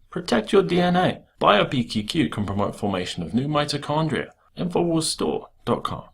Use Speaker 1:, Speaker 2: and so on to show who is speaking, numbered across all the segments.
Speaker 1: Protect your DNA. BioPQQ can promote formation of new mitochondria. Infowarsstore.com.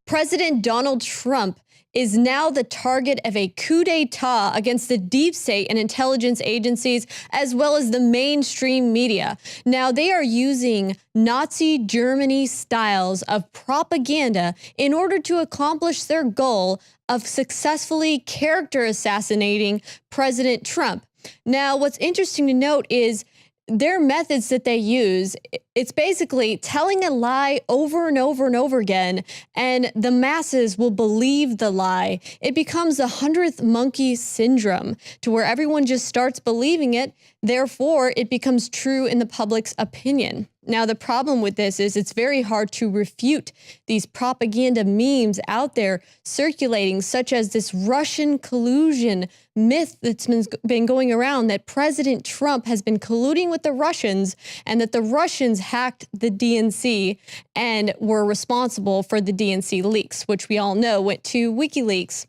Speaker 2: President Donald Trump is now the target of a coup d'etat against the deep state and intelligence agencies, as well as the mainstream media. Now, they are using Nazi Germany styles of propaganda in order to accomplish their goal of successfully character assassinating President Trump. Now, what's interesting to note is their methods that they use, it's basically telling a lie over and over and over again, and the masses will believe the lie. It becomes the 100th monkey syndrome, to where everyone just starts believing it. Therefore, it becomes true in the public's opinion. Now, the problem with this is it's very hard to refute these propaganda memes out there circulating, such as this Russian collusion myth that's been going around that President Trump has been colluding with the Russians and that the Russians hacked the DNC and were responsible for the DNC leaks, which we all know went to WikiLeaks.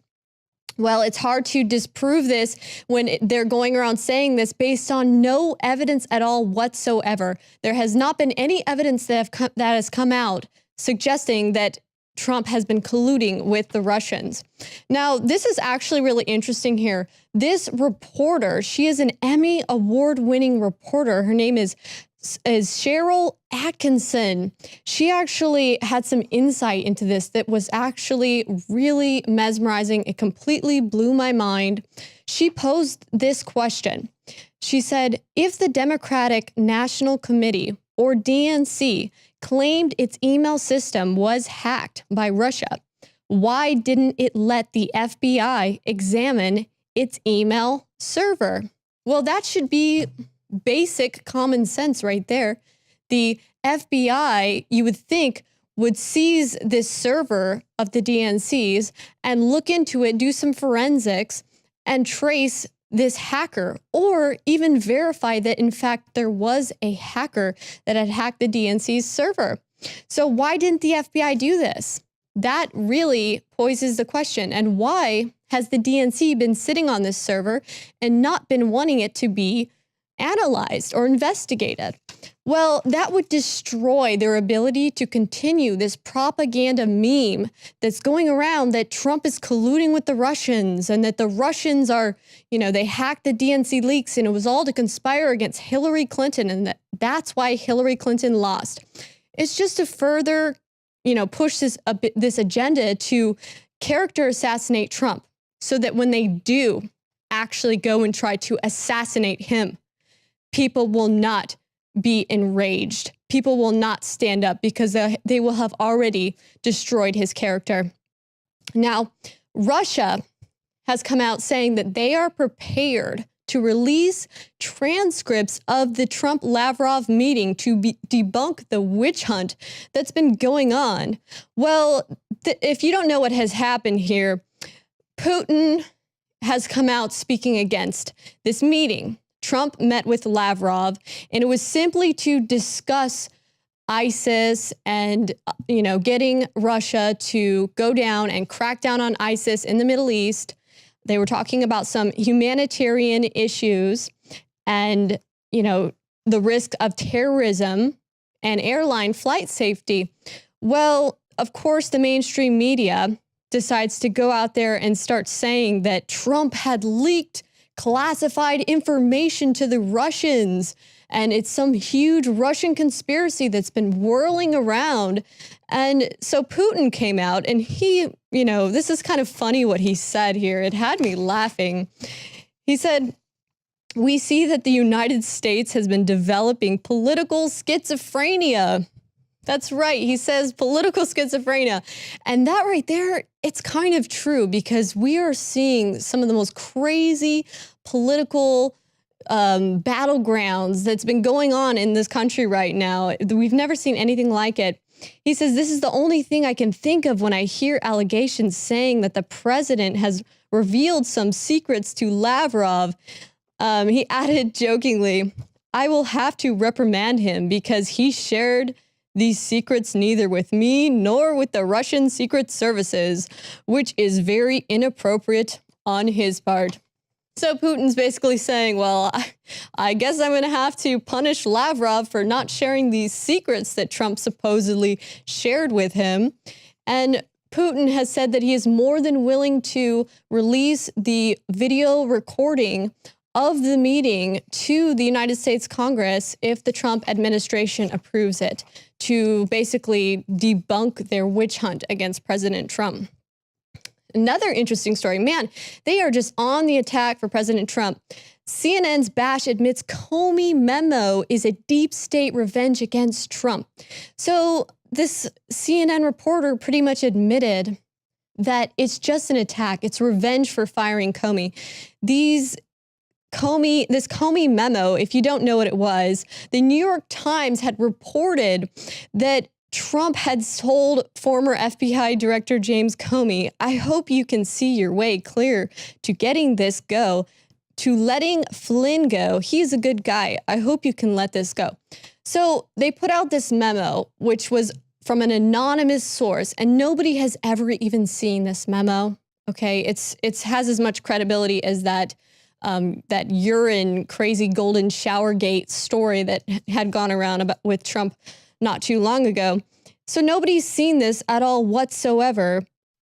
Speaker 2: Well, it's hard to disprove this when they're going around saying this based on no evidence at all whatsoever. There has not been any evidence that has come out suggesting that Trump has been colluding with the Russians. Now, this is actually really interesting here. This reporter, she is an Emmy award-winning reporter. Her name is Cheryl Atkinson. She actually had some insight into this that was actually really mesmerizing. It completely blew my mind. She posed this question. She said, if the Democratic National Committee, or DNC, claimed its email system was hacked by Russia, why didn't it let the FBI examine its email server? Well, that should be basic common sense right there. The FBI, you would think, would seize this server of the DNC's and look into it, do some forensics, and trace this hacker, or even verify that, in fact, there was a hacker that had hacked the DNC's server. So why didn't the FBI do this? That really poses the question. And why has the DNC been sitting on this server and not been wanting it to be analyzed or investigated? Well, that would destroy their ability to continue this propaganda meme that's going around that Trump is colluding with the Russians and that the Russians are, they hacked the DNC leaks and it was all to conspire against Hillary Clinton and that's why Hillary Clinton lost. It's just to further, push this agenda to character assassinate Trump so that when they do actually go and try to assassinate him, people will not be enraged. People will not stand up because they will have already destroyed his character. Now, Russia has come out saying that they are prepared to release transcripts of the Trump-Lavrov meeting to debunk the witch hunt that's been going on. Well, if you don't know what has happened here, Putin has come out speaking against this meeting. Trump met with Lavrov, and it was simply to discuss ISIS and, getting Russia to go down and crack down on ISIS in the Middle East. They were talking about some humanitarian issues and, the risk of terrorism and airline flight safety. Well, of course, the mainstream media decides to go out there and start saying that Trump had leaked classified information to the Russians, and it's some huge Russian conspiracy that's been whirling around. And so Putin came out and he, this is kind of funny what he said here. It had me laughing. He said, "We see that the United States has been developing political schizophrenia." That's right. He says political schizophrenia. And that right there, it's kind of true because we are seeing some of the most crazy political battlegrounds that's been going on in this country right now. We've never seen anything like it. He says, "This is the only thing I can think of when I hear allegations saying that the president has revealed some secrets to Lavrov." He added jokingly, "I will have to reprimand him because he shared these secrets neither with me nor with the Russian secret services, which is very inappropriate on his part." So Putin's basically saying, well, I guess I'm going to have to punish Lavrov for not sharing these secrets that Trump supposedly shared with him. And Putin has said that he is more than willing to release the video recording of the meeting to the United States Congress if the Trump administration approves it, to basically debunk their witch hunt against President Trump. Another interesting story. Man, they are just on the attack for President Trump. CNN's Bash admits Comey memo is a deep state revenge against Trump. So this CNN reporter pretty much admitted that it's just an attack. It's revenge for firing Comey. This Comey memo, if you don't know what it was, the New York Times had reported that Trump had told former FBI Director James Comey, I hope you can see your way clear to getting this go, to letting Flynn go. He's a good guy. I hope you can let this go. So they put out this memo, which was from an anonymous source, and nobody has ever even seen this memo. Okay, it has as much credibility as that urine crazy golden shower gate story that had gone around with Trump not too long ago. So nobody's seen this at all whatsoever.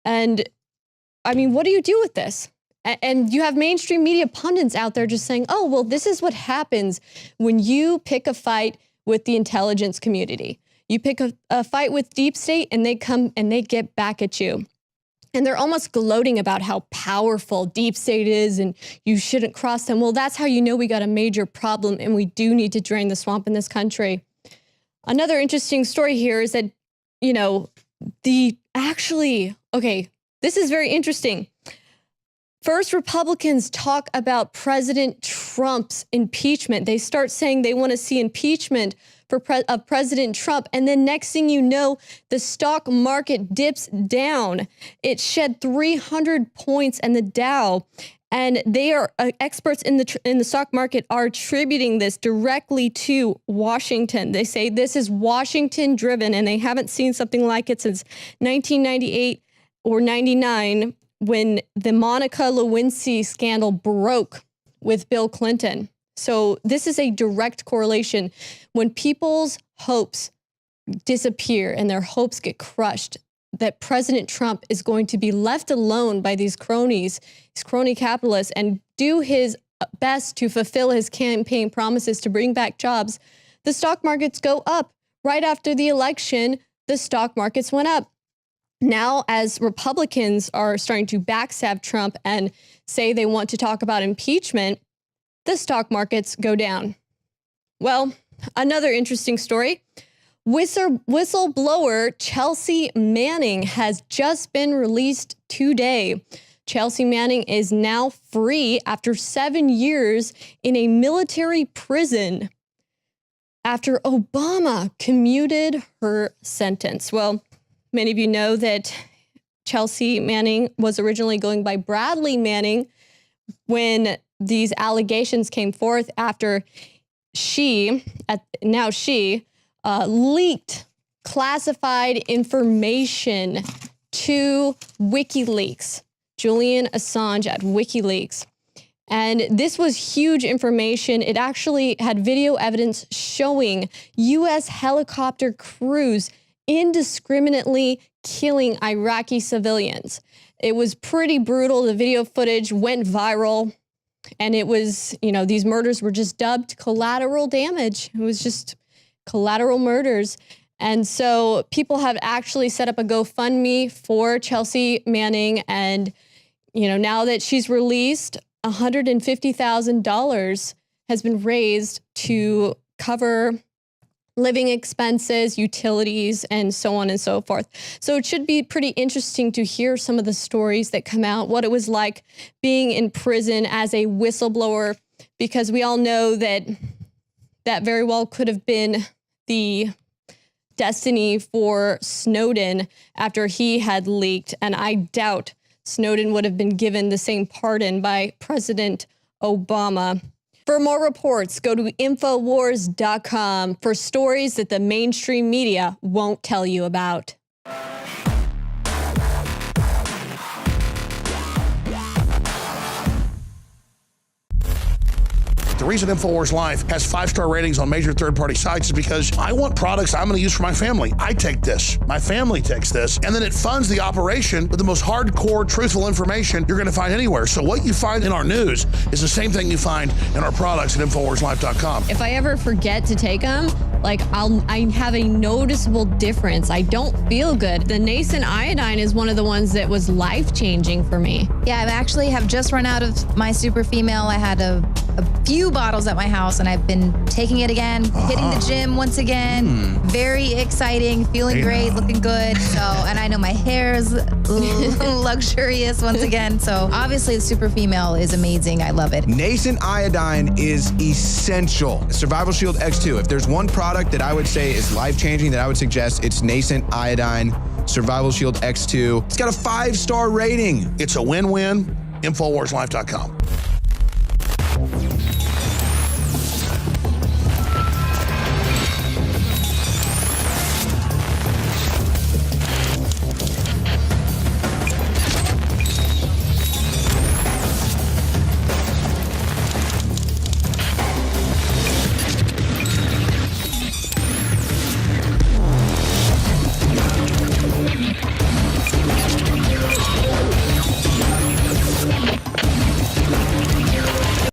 Speaker 2: And I mean, what do you do with this? And you have mainstream media pundits out there just saying, oh, well, this is what happens when you pick a fight with the intelligence community. You pick a fight with deep state and they come and they get back at you. And they're almost gloating about how powerful deep state is and you shouldn't cross them. Well, that's how you know we got a major problem and we do need to drain the swamp in this country. Another interesting story here is that, you know, this is very interesting. First, Republicans talk about President Trump's impeachment. They start saying they want to see impeachment of President Trump. And then next thing you know, the stock market dips down. It shed 300 points and the Dow. And they are experts in the stock market are attributing this directly to Washington. They say this is Washington driven, and they haven't seen something like it since 1998 or 99 when the Monica Lewinsky scandal broke with Bill Clinton. So this is a direct correlation. When people's hopes disappear and their hopes get crushed, that President Trump is going to be left alone by these cronies, these crony capitalists, and do his best to fulfill his campaign promises to bring back jobs, the stock markets go up. Right after the election, the stock markets went up. Now, as Republicans are starting to backstab Trump and say they want to talk about impeachment, the stock markets go down. Well, another interesting story. Whistleblower Chelsea Manning has just been released today. Chelsea Manning is now free after 7 years in a military prison after Obama commuted her sentence. Well, many of you know that Chelsea Manning was originally going by Bradley Manning when these allegations came forth after she leaked classified information to WikiLeaks, Julian Assange at WikiLeaks. And this was huge information. It actually had video evidence showing U.S. helicopter crews indiscriminately killing Iraqi civilians. It was pretty brutal. The video footage went viral. And it was, these murders were just dubbed collateral damage. It was just collateral murders. And so people have actually set up a GoFundMe for Chelsea Manning. And, now that she's released, $150,000 has been raised to cover living expenses, utilities, and so on and so forth. So it should be pretty interesting to hear some of the stories that come out, what it was like being in prison as a whistleblower, because we all know that very well could have been the destiny for Snowden after he had leaked. And I doubt Snowden would have been given the same pardon by President Obama. For more reports, go to Infowars.com for stories that the mainstream media won't tell you about.
Speaker 3: The reason Infowars Life has 5-star ratings on major third-party sites is because I want products I'm going to use for my family. I take this, my family takes this, and then it funds the operation with the most hardcore, truthful information you're going to find anywhere. So what you find in our news is the same thing you find in our products at InfoWarsLife.com.
Speaker 2: If I ever forget to take them, like I have a noticeable difference. I don't feel good. The nascent iodine is one of the ones that was life-changing for me.
Speaker 4: Yeah, I actually have just run out of my super female. I had a few bottles at my house, and I've been taking it again, hitting the gym once again. Very exciting, feeling great, looking good. So, and I know my hair is luxurious once again. So obviously the super female is amazing. I love it.
Speaker 5: Nascent iodine is essential. Survival Shield X2. If there's one product that I would say is life-changing that I would suggest, it's Nascent iodine Survival Shield X2. It's got a 5-star rating.
Speaker 3: It's a win-win. InfoWarsLife.com.